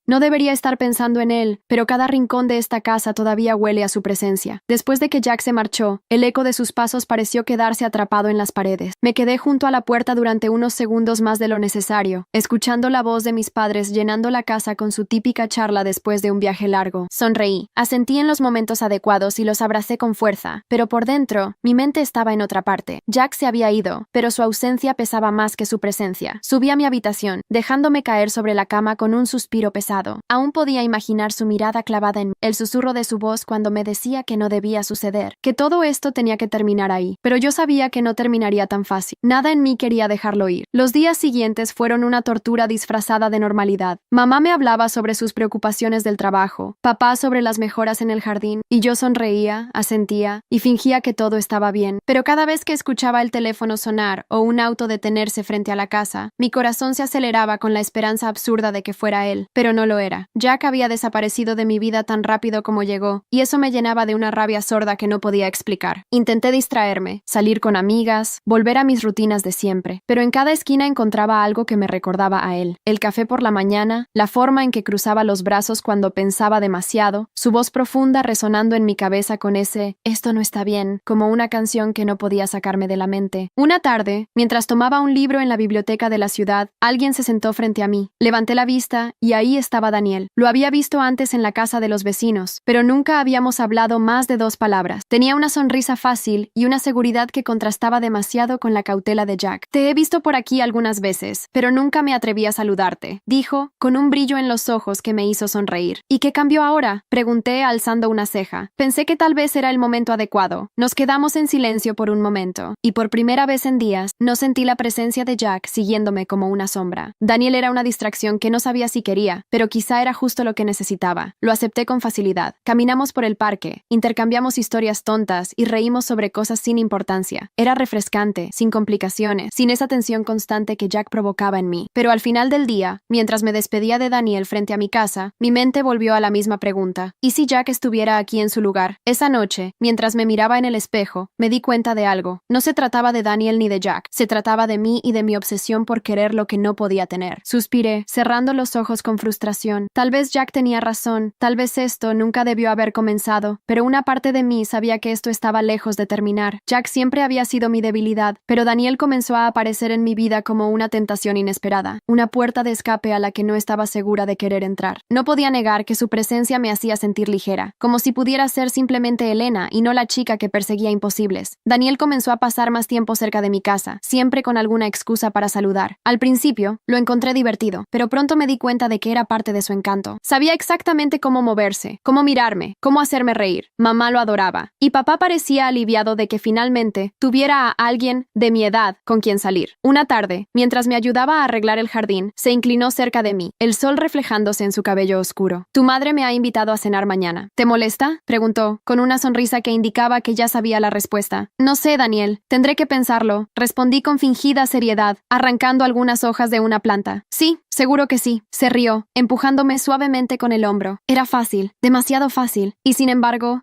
No debería estar pensando en él, pero cada rincón de esta casa todavía huele a su presencia. Después de que Jack se marchó, el eco de sus pasos pareció quedarse atrapado en las paredes. Me quedé junto a la puerta durante unos segundos más de lo necesario, escuchando la voz de mis padres llenando la casa con su típica charla después de un viaje largo. Sonreí, asentí en los momentos adecuados y los abracé con fuerza, pero por dentro, mi mente estaba en otra parte. Jack se había ido, pero su ausencia pesaba más que su presencia. Subí a mi habitación, dejándome caer sobre la cama con un suspiro pesado. Aún podía imaginar su mirada clavada en mí, el susurro de su voz cuando me decía que no debía suceder, que todo esto tenía que terminar ahí. Pero yo sabía que no terminaría tan fácil. Nada en mí quería dejarlo ir. Los días siguientes fueron una tortura disfrazada de normalidad. Mamá me hablaba sobre sus preocupaciones del trabajo, papá sobre las mejoras en el jardín, y yo sonreía, asentía y fingía que todo estaba bien. Pero cada vez que escuchaba el teléfono sonar o un auto detenerse frente a la casa, mi corazón se aceleraba con la esperanza absurda de que fuera él, pero no lo era. Jack había desaparecido de mi vida tan rápido como llegó, y eso me llenaba de una rabia sorda que no podía explicar. Intenté distraerme, salir con amigas, volver a mis rutinas de siempre, pero en cada esquina encontraba algo que me recordaba a él. El café por la mañana, la forma en que cruzaba los brazos cuando pensaba demasiado, su voz profunda resonando en mi cabeza con ese «esto no está bien», como una canción que no podía sacarme de la mente. Una tarde, mientras tomaba un libro en la biblioteca de la ciudad, alguien se sentó frente a mí. Levanté la vista y ahí estaba Daniel. Lo había visto antes en la casa de los vecinos, pero nunca habíamos hablado más de 2 palabras. Tenía una sonrisa fácil y una seguridad que contrastaba demasiado con la cautela de Jack. «Te he visto por aquí algunas veces, pero nunca me atreví a saludarte», dijo, con un brillo en los ojos que me hizo sonreír. «¿Y qué cambió ahora?», pregunté alzando una ceja. Pensé que tal vez era el momento adecuado. Nos quedamos en silencio por un momento, y por primera vez en días, no sentí la presencia de Jack siguiéndome como una sombra. Daniel era una distracción que no sabía si quería, pero quizá era justo lo que necesitaba. Lo acepté con facilidad. Caminamos por el parque, intercambiamos historias tontas y reímos sobre cosas sin importancia. Era refrescante, sin complicaciones, sin esa tensión constante que Jack provocaba en mí. Pero al final del día, mientras me despedía de Daniel frente a mi casa, mi mente volvió a la misma pregunta. ¿Y si Jack estuviera aquí en su lugar? Esa noche, mientras me miraba en el espejo, me di cuenta de algo. No se trataba de Daniel ni de Jack, se trataba de mí y de mi obsesión por querer lo que no podía tener. Suspiré, cerrando los ojos con frustración. Tal vez Jack tenía razón, tal vez esto nunca debió haber comenzado, pero una parte de mí sabía que esto estaba lejos de terminar. Jack siempre había sido mi debilidad, pero Daniel comenzó a aparecer en mi vida como una tentación inesperada, una puerta de escape a la que no estaba segura de querer entrar. No podía negar que su presencia me hacía sentir ligera, como si pudiera ser simplemente Elena y no la chica que perseguía imposibles. Daniel comenzó a pasar más tiempo cerca de mi casa, siempre con alguna excusa para saludar. Al principio, lo encontré divertido, pero pronto me di cuenta de que era parte de su encanto. Sabía exactamente cómo moverse, cómo mirarme, cómo hacerme reír. Mamá lo adoraba, y papá parecía aliviado de que finalmente tuviera a alguien de mi edad con quien salir. Una tarde, mientras me ayudaba a arreglar el jardín, se inclinó cerca de mí, el sol reflejándose en su cabello oscuro. «Tu madre me ha invitado a cenar mañana. ¿Te molesta?», preguntó, con una sonrisa que indicaba que ya sabía la respuesta. «No sé, Daniel. Tendré que pensarlo», respondí con fingida seriedad, arrancando algunas hojas de una planta. «Sí, seguro que sí», se rió, empujándome suavemente con el hombro. Era fácil, demasiado fácil, y sin embargo,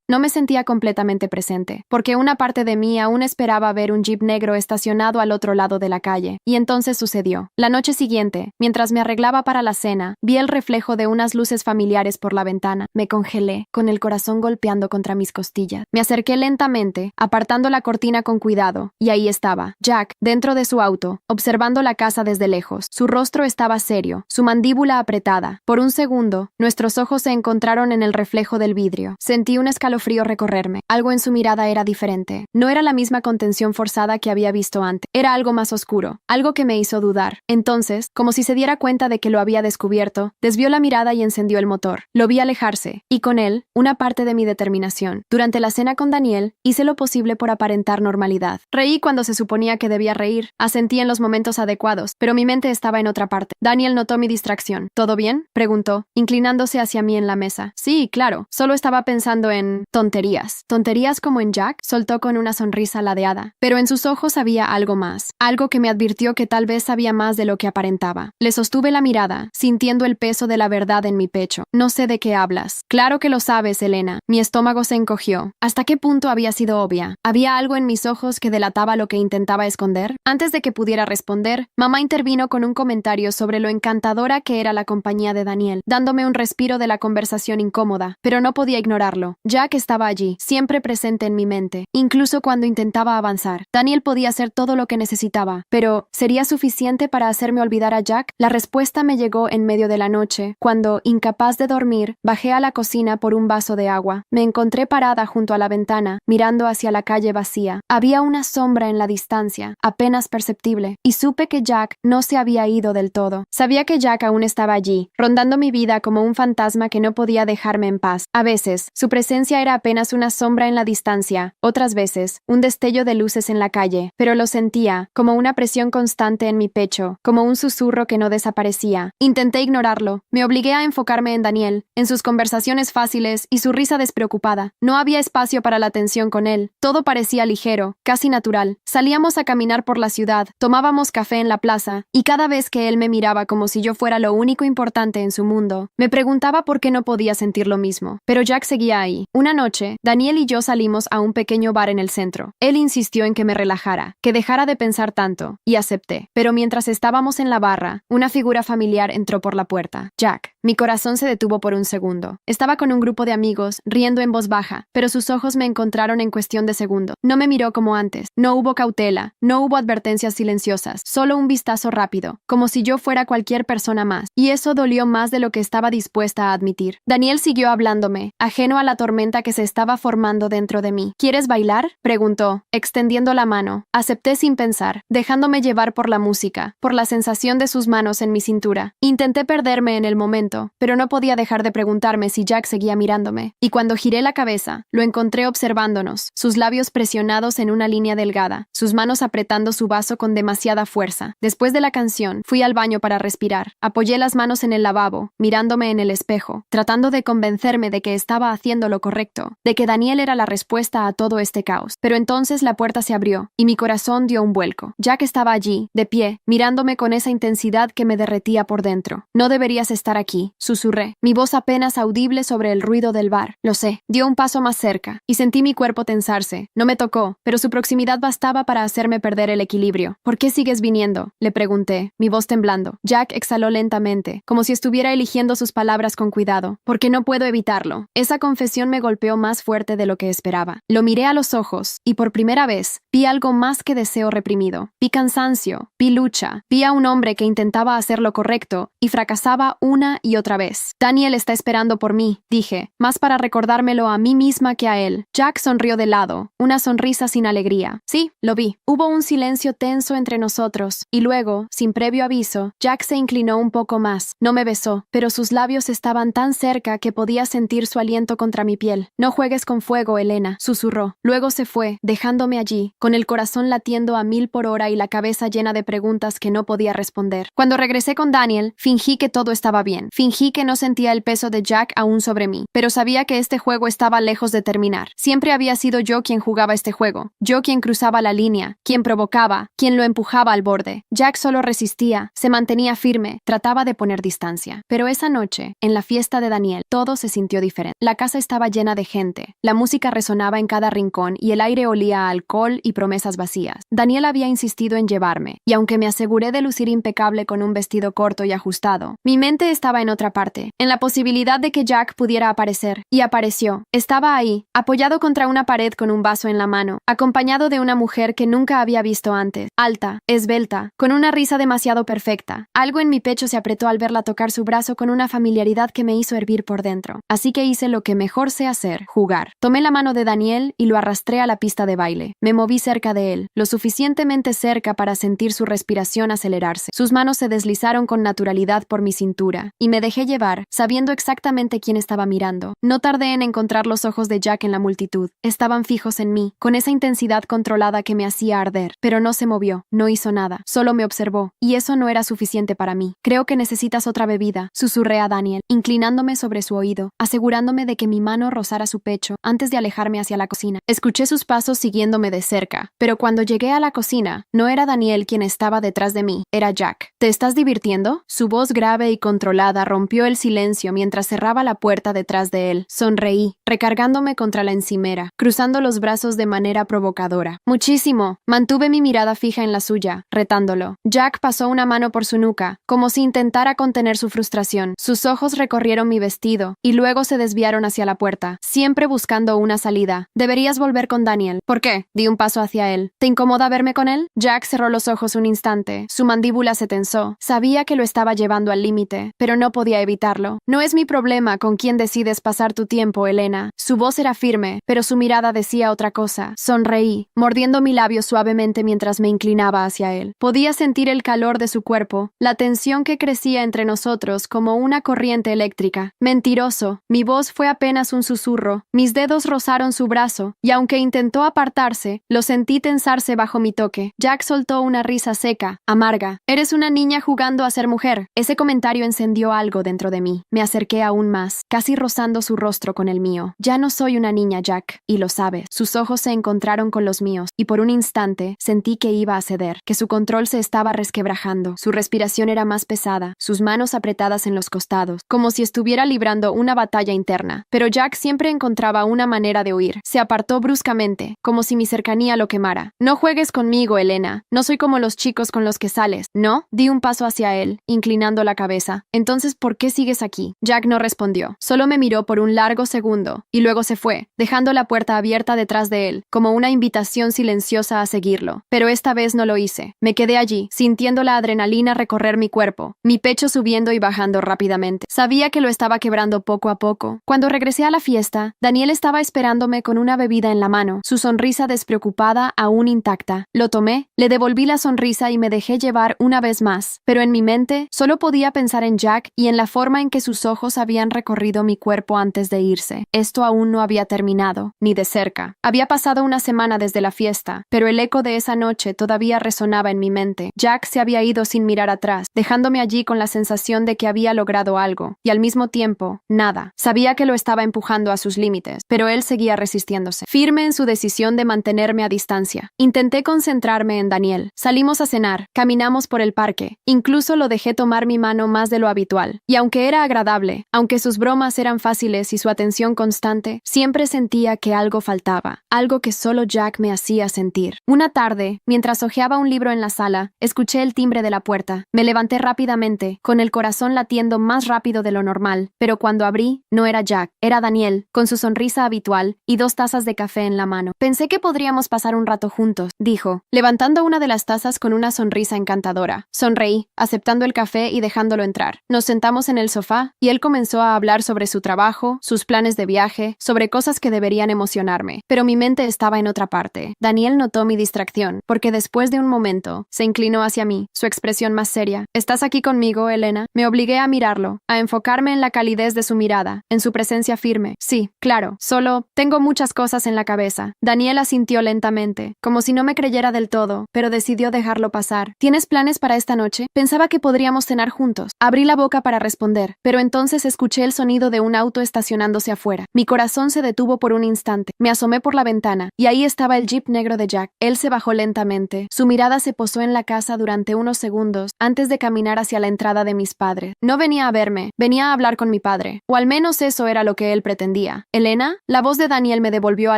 no me sentía completamente presente, porque una parte de mí aún esperaba ver un jeep negro estacionado al otro lado de la calle, y entonces sucedió. La noche siguiente, mientras me arreglaba para la cena, vi el reflejo de unas luces familiares por la ventana. Me congelé, con el corazón golpeando contra mis costillas. Me acerqué lentamente, apartando la cortina con cuidado, y ahí estaba, Jack, dentro de su auto, observando la casa desde lejos. Su rostro estaba serio, su mandíbula apretada. Por un segundo, nuestros ojos se encontraron en el reflejo del vidrio. Sentí un escalofrío recorrerme. Algo en su mirada era diferente. No era la misma contención forzada que había visto antes. Era algo más oscuro, algo que me hizo dudar. Entonces, como si se diera cuenta de que lo había descubierto, desvió la mirada y encendió el motor. Lo vi alejarse, y con él, una parte de mi determinación. Durante la cena con Daniel, hice lo posible por aparentar normalidad. Reí cuando se suponía que debía reír, asentí en los momentos adecuados, pero mi mente estaba en otra parte. Daniel notó mi distracción. ¿Todo bien?, preguntó, inclinándose hacia mí en la mesa. Sí, claro, solo estaba pensando en tonterías. ¿Tonterías como en Jack?, soltó con una sonrisa ladeada. Pero en sus ojos había algo más, algo que me advirtió que tal vez sabía más de lo que aparentaba. Le sostuve la mirada, sintiendo el peso de la verdad en mi pecho. No sé de qué hablas. Claro que lo sabes, Elena. Mi estómago se encogió. ¿Hasta qué punto había sido obvia? ¿Había algo en mis ojos que delataba lo que intentaba esconder? Antes de que pudiera responder, mamá intervino con un comentario sobre lo encantadora que era la compañía de Daniel, dándome un respiro de la conversación incómoda, pero no podía ignorarlo. Jack estaba allí, siempre presente en mi mente, incluso cuando intentaba avanzar. Daniel podía hacer todo lo que necesitaba, pero ¿sería suficiente para hacerme olvidar a Jack? La respuesta me llegó en medio de la noche, cuando, incapaz de dormir, bajé a la cocina por un vaso de agua. Me encontré parada junto a la ventana, mirando hacia la calle vacía. Había una sombra en la distancia, apenas perceptible, y supe que Jack no se había ido del todo. Sabía que Jack aún estaba allí, rondando mi vida como un fantasma que no podía dejarme en paz. A veces, su presencia era apenas una sombra en la distancia, otras veces, un destello de luces en la calle, pero lo sentía, como una presión constante en mi pecho, como un susurro que no desaparecía. Intenté ignorarlo. Me obligué a enfocarme en Daniel, en sus conversaciones fáciles y su risa despreocupada. No había espacio para la tensión con él. Todo parecía ligero, casi natural. Salíamos a caminar por la ciudad, tomábamos café en la plaza, y cada vez que él me miraba como si yo fuera lo único importante en su mundo, me preguntaba por qué no podía sentir lo mismo. Pero Jack seguía ahí. Una noche, Daniel y yo salimos a un pequeño bar en el centro. Él insistió en que me relajara, que dejara de pensar tanto, y acepté. Pero mientras estábamos en la barra, una figura familiar entró por la puerta. Jack. Mi corazón se detuvo por un segundo. Estaba con un grupo de amigos, riendo en voz baja, pero sus ojos me encontraron en cuestión de segundos. No me miró como antes. No hubo cautela, no hubo advertencias silenciosas, solo un vistazo rápido, como si yo fuera cualquier persona más. Y eso dolió más de lo que estaba dispuesta a admitir. Daniel siguió hablándome, ajeno a la tormenta que se estaba formando dentro de mí. ¿Quieres bailar?, preguntó, extendiendo la mano. Acepté sin pensar, dejándome llevar por la música, por la sensación de sus manos en mi cintura. Intenté perderme en el momento, pero no podía dejar de preguntarme si Jack seguía mirándome. Y cuando giré la cabeza, lo encontré observándonos, sus labios presionados en una línea delgada, sus manos apretando su vaso con demasiada fuerza. Después de la canción, fui al baño para respirar. Apoyé las manos en el lavabo, mirándome en el espejo, tratando de convencerme de que estaba haciendo lo correcto, de que Daniel era la respuesta a todo este caos. Pero entonces la puerta se abrió, y mi corazón dio un vuelco. Jack estaba allí, de pie, mirándome con esa intensidad que me derretía por dentro. No deberías estar aquí, susurré, mi voz apenas audible sobre el ruido del bar. Lo sé. Dio un paso más cerca, y sentí mi cuerpo tensarse. No me tocó, pero su proximidad bastaba para hacerme perder el equilibrio. ¿Por qué sigues viniendo?, le pregunté, mi voz temblando. Jack exhaló lentamente, como si estuviera eligiendo sus palabras con cuidado. Porque no puedo evitarlo. Esa confesión me golpeó más fuerte de lo que esperaba. Lo miré a los ojos, y por primera vez, vi algo más que deseo reprimido. Vi cansancio, vi lucha, vi a un hombre que intentaba hacer lo correcto, y fracasaba una y otra vez. Daniel está esperando por mí, dije, más para recordármelo a mí misma que a él. Jack sonrió de lado, una sonrisa sin alegría. Sí, lo vi. Hubo un silencio tenso entre nosotros, y luego, sin previo aviso, Jack se inclinó un poco más. No me besó, pero sus labios estaban tan cerca que podía sentir su aliento contra mi piel. No juegues con fuego, Elena, susurró. Luego se fue, dejándome allí, con el corazón latiendo a 1000 por hora y la cabeza llena de preguntas que no podía responder. Cuando regresé con Daniel, fingí que todo estaba bien. Fingí que no sentía el peso de Jack aún sobre mí, pero sabía que este juego estaba lejos de terminar. Siempre había sido yo quien jugaba este juego, yo quien cruzaba la línea, quien provocaba, quien lo empujaba al borde. Jack solo resistía, se mantenía firme, trataba de poner distancia. Pero esa noche, en la fiesta de Daniel, todo se sintió diferente. La casa estaba llena de gente, la música resonaba en cada rincón y el aire olía a alcohol y promesas vacías. Daniel había insistido en llevarme, y aunque me aseguré de lucir impecable con un vestido corto y ajustado, mi mente estaba en otra parte, en la posibilidad de que Jack pudiera aparecer. Y apareció. Estaba ahí, apoyado contra una pared con un vaso en la mano, acompañado de una mujer que nunca había visto antes, alta, esbelta, con una risa demasiado perfecta. Algo en mi pecho se apretó al verla tocar su brazo con una familiaridad que me hizo hervir por dentro. Así que hice lo que mejor sé hacer, jugar. Tomé la mano de Daniel y lo arrastré a la pista de baile. Me moví cerca de él, lo suficientemente cerca para sentir su respiración acelerarse. Sus manos se deslizaron con naturalidad por mi cintura, y me dejé llevar, sabiendo exactamente quién estaba mirando. No tardé en encontrar los ojos de Jack en la multitud. Estaban fijos en mí, con esa intensidad controlada que me hacía arder. Pero no se movió, no hizo nada, solo me observó, y eso no era suficiente para mí. Creo que necesitas otra bebida, susurré a Daniel, inclinándome sobre su oído, asegurándome de que mi mano rozara su pecho antes de alejarme hacia la cocina. Escuché sus pasos siguiéndome de cerca, pero cuando llegué a la cocina, no era Daniel quien estaba detrás de mí, era Jack. ¿Te estás divirtiendo?, su voz grave y controlada rompió el silencio mientras cerraba la puerta detrás de él. Sonreí, recargándome contra la encimera, cruzando los brazos de manera provocadora. Muchísimo. Mantuve mi mirada fija en la suya, retándolo. Jack pasó una mano por su nuca, como si intentara contener su frustración. Sus ojos recorrieron mi vestido, y luego se desviaron hacia la puerta, siempre buscando una salida. Deberías volver con Daniel. ¿Por qué? Di un paso hacia él. ¿Te incomoda verme con él? Jack cerró los ojos un instante. Su mandíbula se tensó. Sabía que lo estaba llevando al límite, pero no podía evitarlo. No es mi problema con quién decides pasar tu tiempo, Elena. Su voz era firme, pero su mirada decía otra cosa. Sonreí, mordiendo mi labio suavemente mientras me inclinaba hacia él. Podía sentir el calor de su cuerpo, la tensión que crecía entre nosotros como una corriente eléctrica. Mentiroso. Mi voz fue apenas un susurro. Mis dedos rozaron su brazo, y aunque intentó apartarse, lo sentí tensarse bajo mi toque. Jack soltó una risa seca, amarga. Eres una niña jugando a ser mujer. Ese comentario encendió algo dentro de mí. Me acerqué aún más, casi rozando su rostro con el mío. Ya no soy una niña, Jack, y lo sabes. Sus ojos se encontraron con los míos, y por un instante sentí que iba a ceder, que su control se estaba resquebrajando. Su respiración era más pesada, sus manos apretadas en los costados, como si estuviera librando una batalla interna. Pero Jack siempre encontraba una manera de huir. Se apartó bruscamente, como si mi cercanía lo quemara. No juegues conmigo, Elena. No soy como los chicos con los que sales, ¿no? Di un paso hacia él, inclinando la cabeza. Entonces, ¿por qué sigues aquí? Jack no respondió. Solo me miró por un largo segundo, y luego se fue, dejando la puerta abierta detrás de él, como una invitación silenciosa a seguirlo. Pero esta vez no lo hice. Me quedé allí, sintiendo la adrenalina recorrer mi cuerpo, mi pecho subiendo y bajando rápidamente. Sabía que lo estaba quebrando poco a poco. Cuando regresé a la fiesta, Daniel estaba esperándome con una bebida en la mano, su sonrisa despreocupada aún intacta. Lo tomé, le devolví la sonrisa y me dejé llevar una vez más, pero en mi mente solo podía pensar en Jack y en la forma en que sus ojos habían recorrido mi cuerpo antes de irse. Esto aún no había terminado, ni de cerca. Había pasado una semana desde la fiesta, pero el eco de esa noche todavía resonaba en mi mente. Jack se había ido sin mirar atrás, dejándome allí con la sensación de que había logrado algo, y al mismo tiempo, nada. Sabía que lo estaba empujando a sus límites, pero él seguía resistiéndose, firme en su decisión de mantenerme a distancia. Intenté concentrarme en Daniel. Salimos a cenar, caminamos por el parque, incluso lo dejé tomar mi mano más de lo habitual. Y aunque era agradable, aunque sus bromas eran fáciles y su atención constante, siempre sentía que algo faltaba, algo que solo Jack me hacía sentir. Una tarde, mientras hojeaba un libro en la sala, escuché el timbre de la puerta. Me levanté rápidamente, con el corazón latiendo más rápido de lo normal, pero cuando abrí, no era Jack, era Daniel, con su sonrisa habitual y 2 tazas de café en la mano. Pensé que podríamos pasar un rato juntos, dijo, levantando una de las tazas con una sonrisa encantadora. Sonreí, aceptando el café y dejándolo entrar. Nos sentamos en el sofá, y él comenzó a hablar sobre su trabajo, sus planes de viaje, sobre cosas que deberían emocionarme. Pero mi mente estaba en otra parte. Daniel notó mi distracción, porque después de un momento, se inclinó hacia mí, su expresión más seria. ¿Estás aquí conmigo, Elena? Me obligué a mirarlo, a enfocarme en la calidez de su mirada, en su presencia firme. Sí, claro, solo tengo muchas cosas en la cabeza. Daniel asintió lentamente, como si no me creyera del todo, pero decidió dejarlo pasar. ¿Tienes planes para esta noche? Pensaba que podríamos cenar juntos. Abrí la boca para responder, pero entonces escuché el sonido de un auto estacionándose afuera. Mi corazón se detuvo por un instante. Me asomé por la ventana, y ahí estaba el jeep negro de Jack. Él se bajó lentamente. Su mirada se posó en la casa durante unos segundos, antes de caminar hacia la entrada de mis padres. No venía a verme, venía a hablar con mi padre. O al menos eso era lo que él pretendía. ¿Elena? La voz de Daniel me devolvió a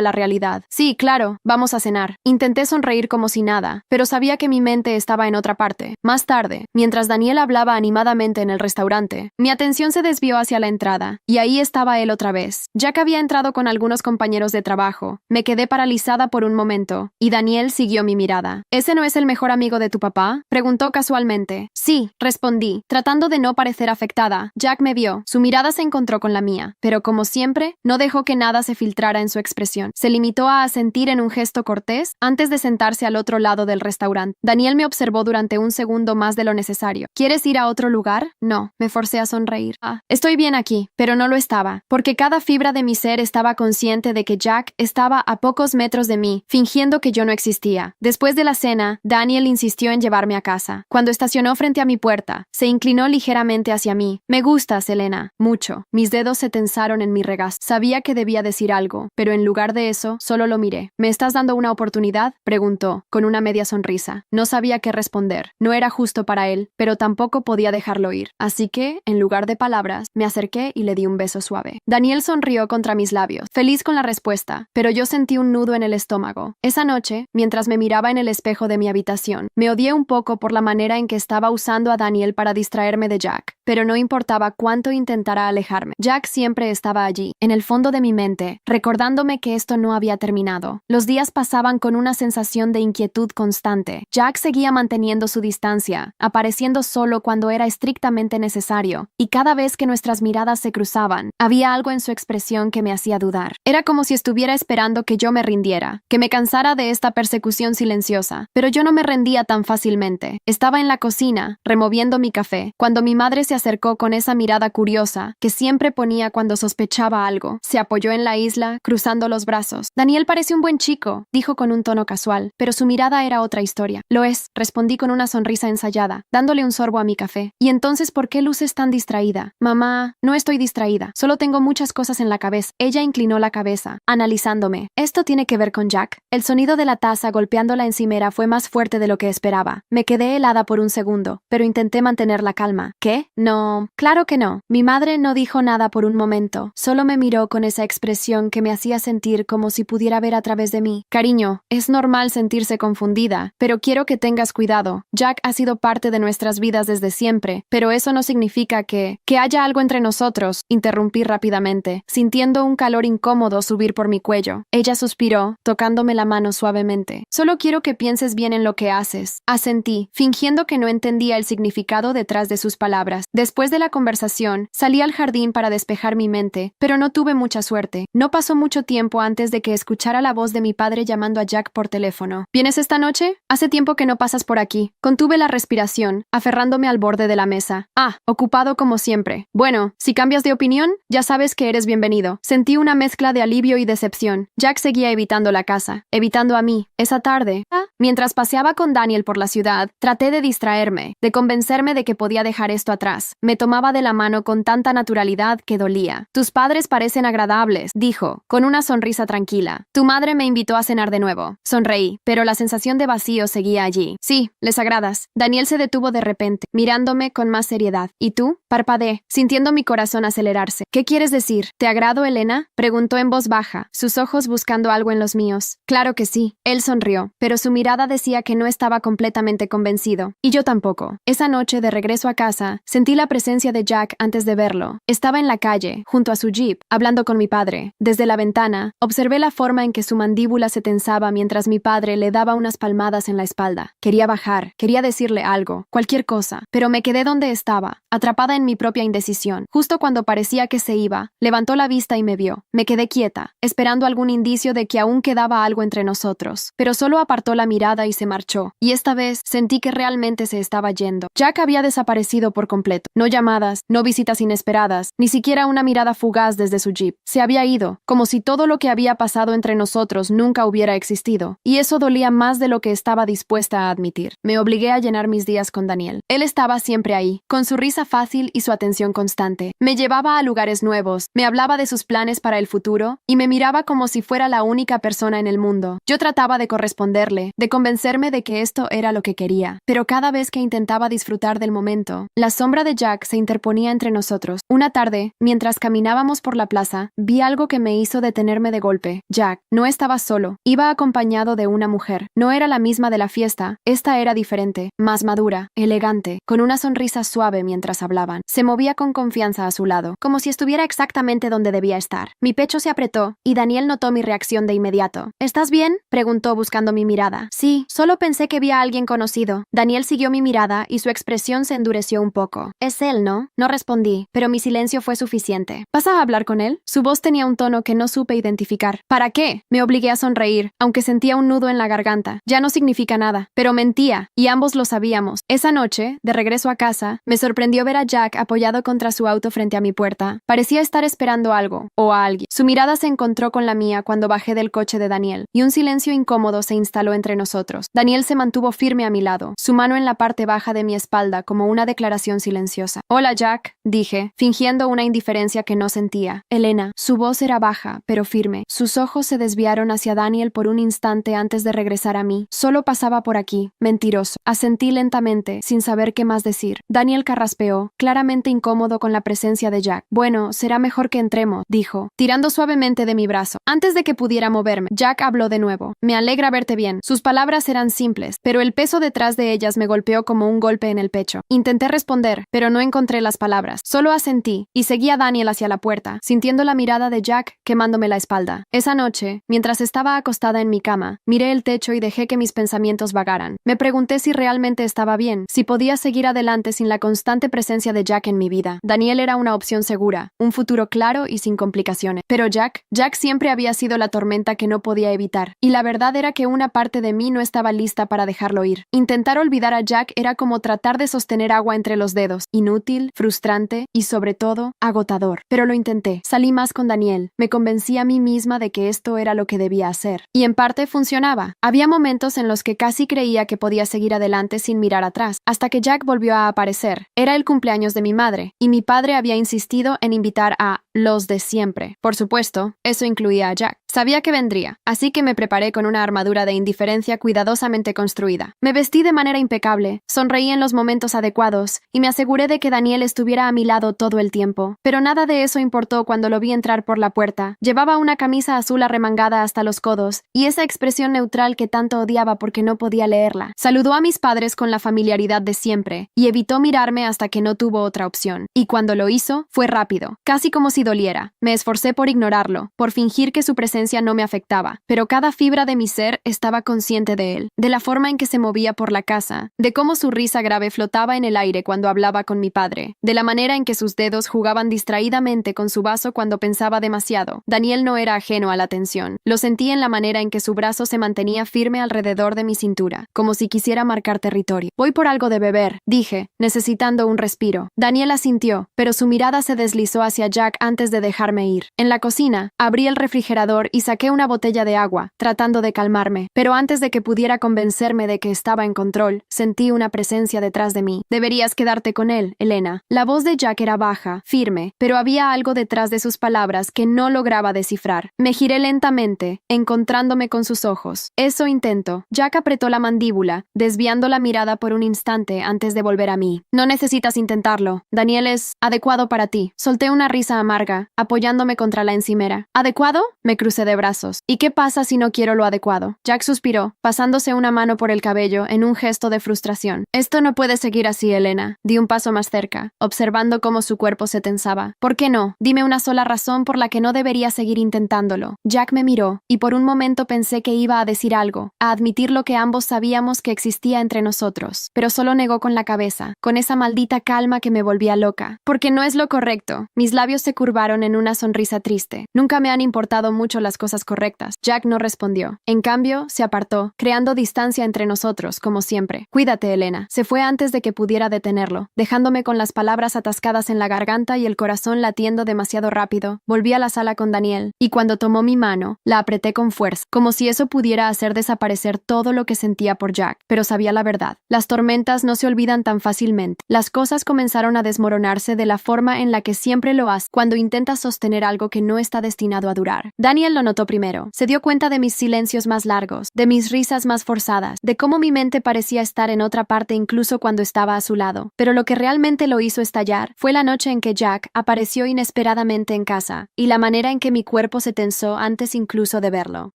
la realidad. Sí, claro, vamos a cenar. Intenté sonreír como si nada, pero sabía que mi mente estaba en otra parte. Más tarde, mientras Daniel hablaba animadamente en el restaurante, mi atención se desvió hacia la entrada, y ahí estaba él otra vez. Jack había entrado con algunos compañeros de trabajo. Me quedé paralizada por un momento, y Daniel siguió mi mirada. ¿Ese no es el mejor amigo de tu papá? Preguntó casualmente. Sí, respondí, tratando de no parecer afectada. Jack me vio. Su mirada se encontró con la mía, pero como siempre, no dejó que nada se filtrara en su expresión. Se limitó a asentir en un gesto cortés antes de sentarse al otro lado del restaurante. Daniel me observó durante un segundo más de lo necesario. ¿Quieres ir a otro lugar? No, me forcé a sonreír. Estoy bien aquí, pero no lo estaba, porque cada fibra de mi ser estaba consciente de que Jack estaba a pocos metros de mí, fingiendo que yo no existía. Después de la cena, Daniel insistió en llevarme a casa. Cuando estacionó frente a mi puerta, se inclinó ligeramente hacia mí. Me gustas, Elena. Mucho. Mis dedos se tensaron en mi regazo. Sabía que debía decir algo, pero en lugar de eso, solo lo miré. ¿Me estás dando una oportunidad? Preguntó, con una media sonrisa. No sabía qué responder. No era justo para él, pero tampoco podía dejarlo ir. Así que, en lugar de palabras, me acerqué y le di un beso suave. Daniel sonrió contra mis labios, feliz con la respuesta, pero yo sentí un nudo en el estómago. Esa noche, mientras me miraba en el espejo de mi habitación, me odié un poco por la manera en que estaba usando a Daniel para distraerme de Jack, pero no importaba cuánto intentara alejarme. Jack siempre estaba allí, en el fondo de mi mente, recordándome que esto no había terminado. Los días pasaban con una sensación de inquietud constante. Jack seguía manteniendo su distancia, apareciendo solo cuando era estrictamente necesario, y cada vez que nuestras miradas se cruzaban, había algo en su expresión que me hacía dudar. Era como si estuviera esperando que yo me rindiera, que me cansara de esta persecución silenciosa, pero yo no me rendía tan fácilmente. Estaba en la cocina, removiendo mi café, cuando mi madre se acercó con esa mirada curiosa que siempre ponía cuando sospechaba algo. Se apoyó en la isla, cruzando los brazos. Daniel parece un buen chico, dijo con un tono casual, pero su mirada era otra historia. Lo es, respondí con una sonrisa ensayada, dándole un sorbo a mi café. ¿Y entonces por qué luces tan distraída? Mamá, no estoy distraída, solo tengo muchas cosas en la cabeza. Ella inclinó la cabeza, analizándome. ¿Esto tiene que ver con Jack? El sonido de la taza golpeando la encimera fue más fuerte de lo que esperaba. Me quedé helada por un segundo, pero intenté mantener la calma. ¿Qué? No, claro que no. Mi madre no dijo nada por un momento, solo me miró con esa expresión que me hacía sentir como si pudiera ver a través de mí. Cariño, es normal sentirse confundida, pero quiero que tengas cuidado. Jack ha sido parte de nuestras vidas desde siempre, pero eso no significa que haya algo entre nosotros, interrumpí rápidamente, sintiendo un calor incómodo subir por mi cuello. Ella suspiró, tocándome la mano suavemente. Solo quiero que pienses bien en lo que haces. Asentí, fingiendo que no entendía el significado detrás de sus palabras. Después de la conversación, salí al jardín para despejar mi mente, pero no tuve mucha suerte. No pasó mucho tiempo antes de que escuchara la voz de mi padre llamando a Jack por teléfono. ¿Vienes esta noche? Hace tiempo que no pasas por aquí. Contuve la respiración, aferrándome al borde de la mesa. Ocupado como siempre. Bueno, si cambias de opinión, ya sabes que eres bienvenido. Sentí una mezcla de alivio y decepción. Jack seguía evitando la casa, evitando a mí. Esa tarde, mientras paseaba con Daniel por la ciudad, traté de distraerme, de convencerme de que podía dejar esto atrás. Me tomaba de la mano con tanta naturalidad que dolía. Tus padres parecen agradables, dijo, con una sonrisa tranquila. Tu madre me invitó a cenar de nuevo. Sonreí, pero la sensación de vacío seguía allí. Sí, les agradas. Daniel se detuvo de repente, mirándome con más seriedad. ¿Y tú? Parpadeé, sintiendo mi corazón acelerarse. ¿Qué quieres decir? ¿Te agrado, Elena? Preguntó en voz baja, sus ojos buscando algo en los míos. Claro que sí. Él sonrió, pero su mirada decía que no estaba completamente convencido. Y yo tampoco. Esa noche, de regreso a casa, sentí la presencia de Jack antes de verlo. Estaba en la calle, junto a su jeep, hablando con mi padre. Desde la ventana, observé la forma en que su mandíbula se tensaba mientras mi padre le daba unas palmadas en la espalda. Quería bajar, quería decirle algo, cualquier cosa, pero me quedé donde estaba, atrapada en mi propia indecisión. Justo cuando parecía que se iba, levantó la vista y me vio. Me quedé quieta, esperando algún indicio de que aún quedaba algo entre nosotros, pero solo apartó la mirada y se marchó, y esta vez sentí que realmente se estaba yendo. Jack había desaparecido por completo. No llamadas, no visitas inesperadas, ni siquiera una mirada fugaz desde su jeep. Se había ido, como si todo lo que había pasado entre nosotros nunca hubiera existido, y eso dolía más de lo que estaba dispuesta a admitir. Me obligué a llenar mis días con Daniel. Él estaba siempre ahí, con su risa fácil y su atención constante. Me llevaba a lugares nuevos, me hablaba de sus planes para el futuro, y me miraba como si fuera la única persona en el mundo. Yo trataba de corresponderle, de convencerme de que esto era lo que quería, pero cada vez que intentaba disfrutar del momento, la sombra de Jack se interponía entre nosotros. Una tarde, mientras caminábamos por la plaza, vi algo que me hizo detenerme de golpe. Jack no estaba solo, iba acompañado de una mujer. No era la misma de la fiesta, esta era diferente, más madura, elegante, con una sonrisa suave mientras hablaban. Se movía con confianza a su lado, como si estuviera exactamente donde debía estar. Mi pecho se apretó, y Daniel notó mi reacción de inmediato. ¿Estás bien?, preguntó buscando mi mirada. Sí, solo pensé que vi a alguien conocido. Daniel siguió mi mirada y su expresión se endureció un poco. Es él, ¿no? No respondí, pero mi silencio fue suficiente. ¿Vas a hablar con él? Su voz tenía un tono que no supe identificar. ¿Para qué? Me obligué a sonreír, aunque sentía un nudo en la garganta. Ya no significa nada, pero mentía, y ambos lo sabíamos. Esa noche, de regreso a casa, me sorprendió ver a Jack apoyado contra su auto frente a mi puerta. Parecía estar esperando algo, o a alguien. Su mirada se encontró con la mía cuando bajé del coche de Daniel, y un silencio incómodo se instaló entre nosotros. Daniel se mantuvo firme a mi lado, su mano en la parte baja de mi espalda como una declaración silenciosa. Hola, Jack, dije, fingiendo una indiferencia que no sentía. Elena. Su voz era baja, pero firme. Sus ojos se desviaron hacia Daniel por un instante antes de regresar a mí. Solo pasaba por aquí. Mentiroso. Asentí lentamente, sin saber qué más decir. Daniel carraspeó. sonreó, claramente incómodo con la presencia de Jack. Bueno, será mejor que entremos, dijo, tirando suavemente de mi brazo. Antes de que pudiera moverme, Jack habló de nuevo. Me alegra verte bien. Sus palabras eran simples, pero el peso detrás de ellas me golpeó como un golpe en el pecho. Intenté responder, pero no encontré las palabras. Solo asentí, y seguí a Daniel hacia la puerta, sintiendo la mirada de Jack quemándome la espalda. Esa noche, mientras estaba acostada en mi cama, miré el techo y dejé que mis pensamientos vagaran. Me pregunté si realmente estaba bien, si podía seguir adelante sin la constante presencia de Jack en mi vida. Daniel era una opción segura, un futuro claro y sin complicaciones. Pero Jack siempre había sido la tormenta que no podía evitar, y la verdad era que una parte de mí no estaba lista para dejarlo ir. Intentar olvidar a Jack era como tratar de sostener agua entre los dedos, inútil, frustrante y sobre todo, agotador. Pero lo intenté. Salí más con Daniel. Me convencí a mí misma de que esto era lo que debía hacer. Y en parte funcionaba. Había momentos en los que casi creía que podía seguir adelante sin mirar atrás, hasta que Jack volvió a aparecer. Era el cumpleaños de mi madre, y mi padre había insistido en invitar a los de siempre. Por supuesto, eso incluía a Jack. Sabía que vendría, así que me preparé con una armadura de indiferencia cuidadosamente construida. Me vestí de manera impecable, sonreí en los momentos adecuados y me aseguré de que Daniel estuviera a mi lado todo el tiempo. Pero nada de eso importó cuando lo vi entrar por la puerta. Llevaba una camisa azul arremangada hasta los codos y esa expresión neutral que tanto odiaba porque no podía leerla. Saludó a mis padres con la familiaridad de siempre y evitó mirarme hasta que no tuvo otra opción. Y cuando lo hizo, fue rápido, casi como si doliera. Me esforcé por ignorarlo, por fingir que su presencia no me afectaba, pero cada fibra de mi ser estaba consciente de él, de la forma en que se movía por la casa, de cómo su risa grave flotaba en el aire cuando hablaba con mi padre, de la manera en que sus dedos jugaban distraídamente con su vaso cuando pensaba demasiado. Daniel no era ajeno a la tensión. Lo sentí en la manera en que su brazo se mantenía firme alrededor de mi cintura, como si quisiera marcar territorio. Voy por algo de beber, dije, necesitando un respiro. Daniel asintió, pero su mirada se deslizó hacia Jack antes de dejarme ir. En la cocina, abrí el refrigerador y saqué una botella de agua, tratando de calmarme. Pero antes de que pudiera convencerme de que estaba en control, sentí una presencia detrás de mí. Deberías quedarte con él, Elena. La voz de Jack era baja, firme, pero había algo detrás de sus palabras que no lograba descifrar. Me giré lentamente, encontrándome con sus ojos. Eso intento. Jack apretó la mandíbula, desviando la mirada por un instante antes de volver a mí. No necesitas intentarlo. Daniel es adecuado para ti. Solté una risa amarga, apoyándome contra la encimera. ¿Adecuado? Me crucé de brazos. ¿Y qué pasa si no quiero lo adecuado? Jack suspiró, pasándose una mano por el cabello en un gesto de frustración. Esto no puede seguir así, Elena. Di un paso más cerca, observando cómo su cuerpo se tensaba. ¿Por qué no? Dime una sola razón por la que no debería seguir intentándolo. Jack me miró, y por un momento pensé que iba a decir algo, a admitir lo que ambos sabíamos que existía entre nosotros. Pero solo negó con la cabeza, con esa maldita calma que me volvía loca. Porque no es lo correcto. Mis labios se curvaron en una sonrisa triste. Nunca me han importado mucho las cosas correctas. Jack no respondió. En cambio, se apartó, creando distancia entre nosotros, como siempre. Cuídate, Elena. Se fue antes de que pudiera detenerlo, dejándome con las palabras atascadas en la garganta y el corazón latiendo demasiado rápido. Volví a la sala con Daniel, y cuando tomó mi mano, la apreté con fuerza, como si eso pudiera hacer desaparecer todo lo que sentía por Jack. Pero sabía la verdad. Las tormentas no se olvidan tan fácilmente. Las cosas comenzaron a desmoronarse de la forma en la que siempre lo hace cuando intentas sostener algo que no está destinado a durar. Daniel lo notó primero. Se dio cuenta de mis silencios más largos, de mis risas más forzadas, de cómo mi mente parecía estar en otra parte incluso cuando estaba a su lado. Pero lo que realmente lo hizo estallar fue la noche en que Jack apareció inesperadamente en casa, y la manera en que mi cuerpo se tensó antes incluso de verlo.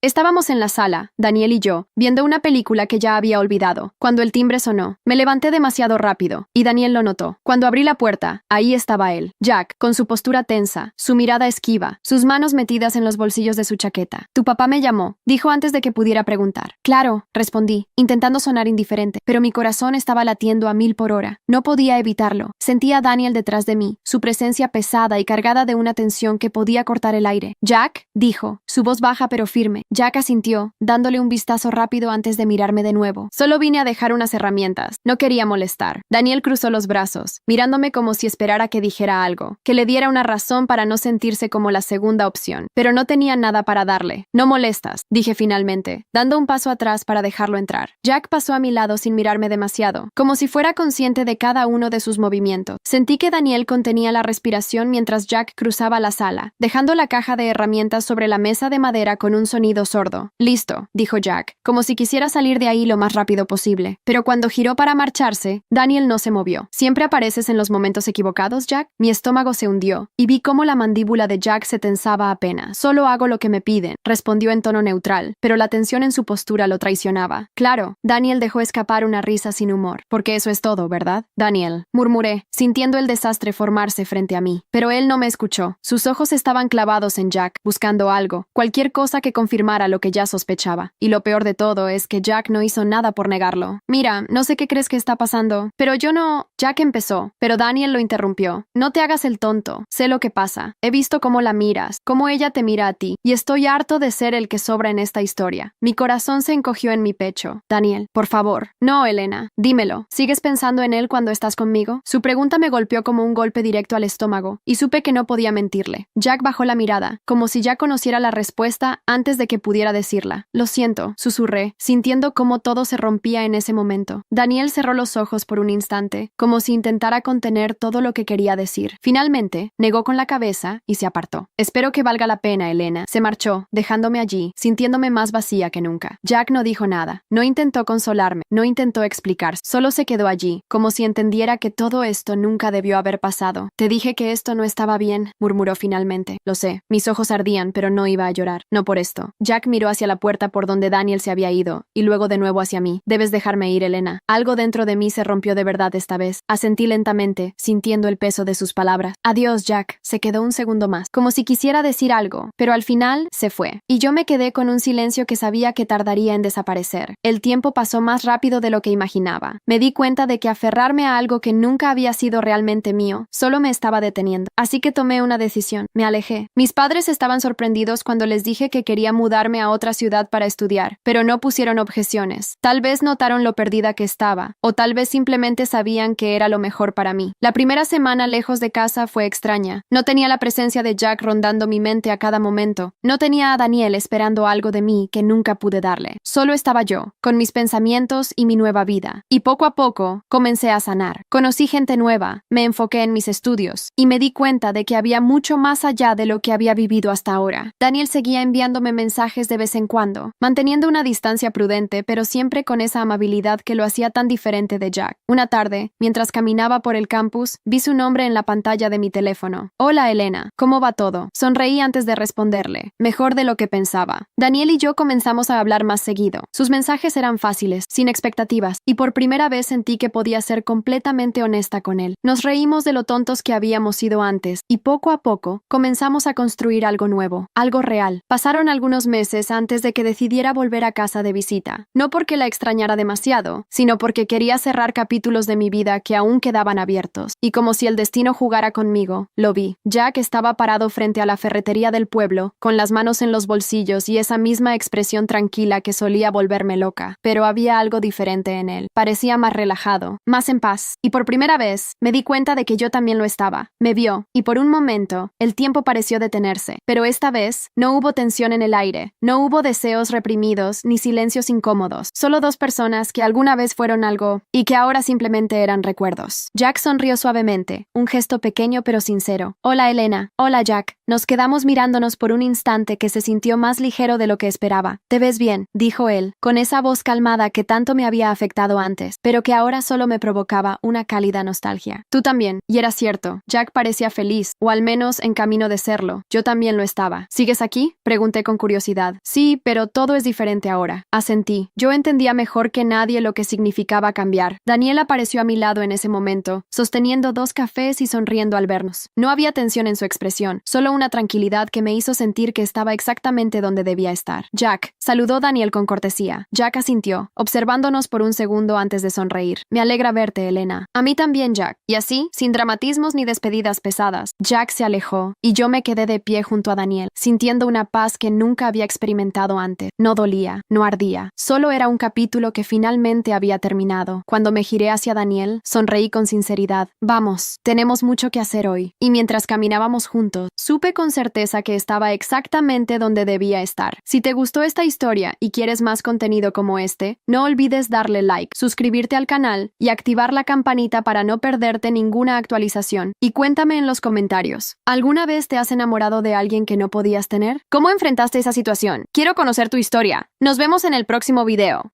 Estábamos en la sala, Daniel y yo, viendo una película que ya había olvidado, cuando el timbre sonó. Me levanté demasiado rápido, y Daniel lo notó. Cuando abrí la puerta, ahí estaba él, Jack, con su postura tensa, su mirada esquiva, sus manos metidas en los bolsillos de su chaqueta. Tu papá me llamó, dijo antes de que pudiera preguntar. Claro, respondí, intentando sonar indiferente, pero mi corazón estaba latiendo a 1000 por hora. No podía evitarlo. Sentía a Daniel detrás de mí, su presencia pesada y cargada de una tensión que podía cortar el aire. Jack, dijo, su voz baja pero firme. Jack asintió, dándole un vistazo rápido antes de mirarme de nuevo. Solo vine a dejar unas herramientas. No quería molestar. Daniel cruzó los brazos, mirándome como si esperara que dijera algo, que le diera una razón para no sentirse como la segunda opción. Pero no tenía nada nada para darle. No molestas, dije finalmente, dando un paso atrás para dejarlo entrar. Jack pasó a mi lado sin mirarme demasiado, como si fuera consciente de cada uno de sus movimientos. Sentí que Daniel contenía la respiración mientras Jack cruzaba la sala, dejando la caja de herramientas sobre la mesa de madera con un sonido sordo. Listo, dijo Jack, como si quisiera salir de ahí lo más rápido posible. Pero cuando giró para marcharse, Daniel no se movió. ¿Siempre apareces en los momentos equivocados, Jack? Mi estómago se hundió, y vi cómo la mandíbula de Jack se tensaba apenas. Solo hago lo que me piden, respondió en tono neutral, pero la tensión en su postura lo traicionaba. Claro, Daniel dejó escapar una risa sin humor. Porque eso es todo, ¿verdad? Daniel, murmuré, sintiendo el desastre formarse frente a mí. Pero él no me escuchó. Sus ojos estaban clavados en Jack, buscando algo, cualquier cosa que confirmara lo que ya sospechaba. Y lo peor de todo es que Jack no hizo nada por negarlo. Mira, no sé qué crees que está pasando, pero yo no... Jack empezó, pero Daniel lo interrumpió. No te hagas el tonto. Sé lo que pasa. He visto cómo la miras, cómo ella te mira a ti, y estoy harto de ser el que sobra en esta historia. Mi corazón se encogió en mi pecho. Daniel, por favor. No, Elena. Dímelo. ¿Sigues pensando en él cuando estás conmigo? Su pregunta me golpeó como un golpe directo al estómago, y supe que no podía mentirle. Jack bajó la mirada, como si ya conociera la respuesta antes de que pudiera decirla. Lo siento, susurré, sintiendo cómo todo se rompía en ese momento. Daniel cerró los ojos por un instante, como si intentara contener todo lo que quería decir. Finalmente, negó con la cabeza y se apartó. Espero que valga la pena, Elena. Se marchó, dejándome allí, sintiéndome más vacía que nunca. Jack no dijo nada, no intentó consolarme, no intentó explicar, solo se quedó allí, como si entendiera que todo esto nunca debió haber pasado. Te dije que esto no estaba bien, murmuró finalmente. Lo sé, mis ojos ardían, pero no iba a llorar. No por esto. Jack miró hacia la puerta por donde Daniel se había ido, y luego de nuevo hacia mí. Debes dejarme ir, Elena. Algo dentro de mí se rompió de verdad esta vez. Asentí lentamente, sintiendo el peso de sus palabras. Adiós, Jack. Se quedó un segundo más, como si quisiera decir algo, pero al final se fue. Y yo me quedé con un silencio que sabía que tardaría en desaparecer. El tiempo pasó más rápido de lo que imaginaba. Me di cuenta de que aferrarme a algo que nunca había sido realmente mío solo me estaba deteniendo. Así que tomé una decisión. Me alejé. Mis padres estaban sorprendidos cuando les dije que quería mudarme a otra ciudad para estudiar, pero no pusieron objeciones. Tal vez notaron lo perdida que estaba, o tal vez simplemente sabían que era lo mejor para mí. La primera semana lejos de casa fue extraña. No tenía la presencia de Jack rondando mi mente a cada momento. No tenía a Daniel esperando algo de mí que nunca pude darle. Solo estaba yo, con mis pensamientos y mi nueva vida. Y poco a poco, comencé a sanar. Conocí gente nueva, me enfoqué en mis estudios, y me di cuenta de que había mucho más allá de lo que había vivido hasta ahora. Daniel seguía enviándome mensajes de vez en cuando, manteniendo una distancia prudente, pero siempre con esa amabilidad que lo hacía tan diferente de Jack. Una tarde, mientras caminaba por el campus, vi su nombre en la pantalla de mi teléfono. Hola, Elena. ¿Cómo va todo? Sonreí antes de responderle. Mejor de lo que pensaba. Daniel y yo comenzamos a hablar más seguido. Sus mensajes eran fáciles, sin expectativas, y por primera vez sentí que podía ser completamente honesta con él. Nos reímos de lo tontos que habíamos sido antes, y poco a poco comenzamos a construir algo nuevo, algo real. Pasaron algunos meses antes de que decidiera volver a casa de visita. No porque la extrañara demasiado, sino porque quería cerrar capítulos de mi vida que aún quedaban abiertos. Y como si el destino jugara conmigo, lo vi. Jack estaba parado frente a la ferretería del pueblo, con las manos en los bolsillos y esa misma expresión tranquila que solía volverme loca. Pero había algo diferente en él. Parecía más relajado, más en paz. Y por primera vez, me di cuenta de que yo también lo estaba. Me vio, y por un momento, el tiempo pareció detenerse. Pero esta vez, no hubo tensión en el aire, no hubo deseos reprimidos ni silencios incómodos. Solo dos personas que alguna vez fueron algo y que ahora simplemente eran recuerdos. Jack sonrió suavemente, un gesto pequeño pero sincero. Hola, Elena. Hola, Jack. Nos quedamos mirándonos por un instante que se sintió más ligero de lo que esperaba. Te ves bien, dijo él, con esa voz calmada que tanto me había afectado antes, pero que ahora solo me provocaba una cálida nostalgia. Tú también, y era cierto. Jack parecía feliz, o al menos en camino de serlo. Yo también lo estaba. ¿Sigues aquí? Pregunté con curiosidad. Sí, pero todo es diferente ahora. Asentí. Yo entendía mejor que nadie lo que significaba cambiar. Daniel apareció a mi lado en ese momento, sosteniendo 2 cafés y sonriendo al vernos. No había tensión en su expresión, solo una tranquilidad que me hizo sentir que estaba exactamente donde debía estar. Jack, saludó Daniel con cortesía. Jack asintió, observándonos por un segundo antes de sonreír. Me alegra verte, Elena. A mí también, Jack. Y así, sin dramatismos ni despedidas pesadas, Jack se alejó, y yo me quedé de pie junto a Daniel, sintiendo una paz que nunca había experimentado antes. No dolía, no ardía. Solo era un capítulo que finalmente había terminado. Cuando me giré hacia Daniel, sonreí con sinceridad. Vamos, tenemos mucho que hacer hoy. Y mientras caminábamos juntos, supe con certeza que estaba exactamente exactamente donde debía estar. Si te gustó esta historia y quieres más contenido como este, no olvides darle like, suscribirte al canal y activar la campanita para no perderte ninguna actualización. Y cuéntame en los comentarios, ¿alguna vez te has enamorado de alguien que no podías tener? ¿Cómo enfrentaste esa situación? Quiero conocer tu historia. Nos vemos en el próximo video.